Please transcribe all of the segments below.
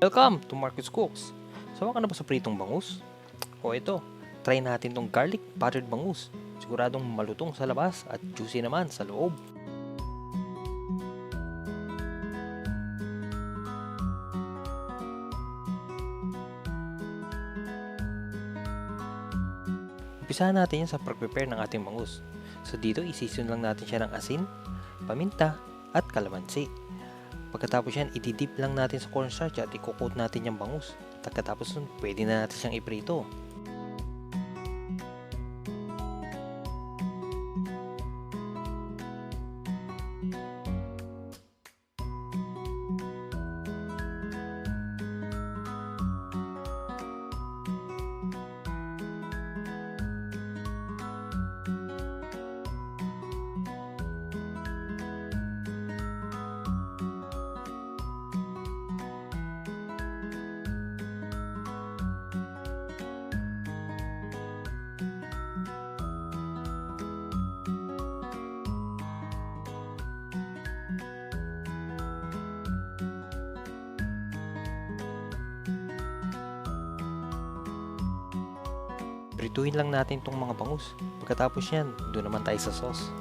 Welcome to Marcus Cooks. Sawa ka na ba sa pritong bangus? O ito, try natin tong garlic buttered bangus. Siguradong malutong sa labas at juicy naman sa loob. Umpisahan natin yan sa pag-prepare ng ating bangus. So dito, isisyon lang natin siya ng asin, paminta, at kalamansi. Pagkatapos yan, ididip lang natin sa cornstarch at i-coat natin yung bangus. Pagkatapos nun, pwede na natin siyang iprito. Prituhin lang natin itong mga bangus. Pagkatapos yan, doon naman tayo sa sauce.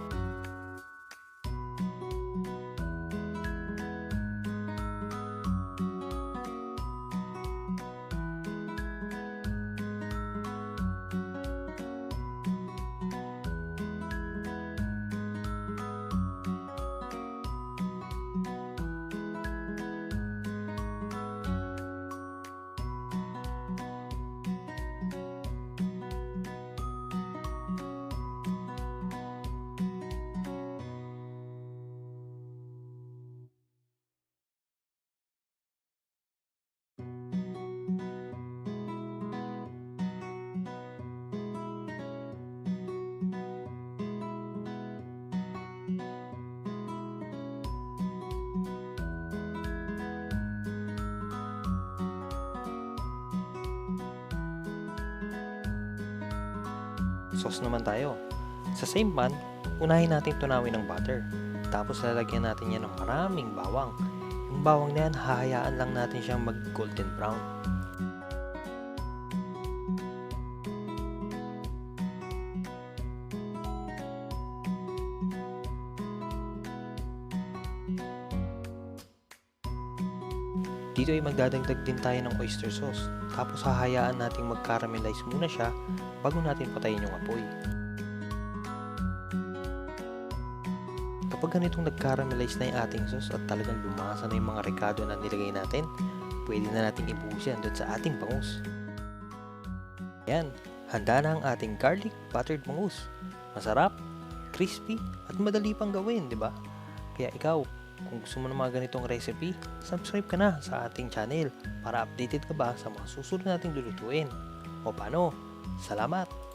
Sauce naman tayo. Sa same pan, unahin natin tunawin ng butter. Tapos lalagyan natin yan ng maraming bawang. Yung bawang na yan, hahayaan lang natin siyang mag golden brown. Dito ay magdadagdag din tayo ng oyster sauce. Tapos hahayaan nating mag-caramelize muna siya bago natin patayin yung apoy. Kapag ganitong nag-caramelize na yung ating sauce at talagang lumasa na yung mga rekado na nilagay natin, pwede na nating ibuhos yan doon sa ating bangus. Yan, handa na ang ating garlic buttered bangus. Masarap, crispy, at madali pang gawin, di ba? Kaya ikaw, kung gusto mo ng mga ganitong recipe, subscribe ka na sa ating channel para updated ka ba sa mga susunod nating lulutuin. O paano? Salamat!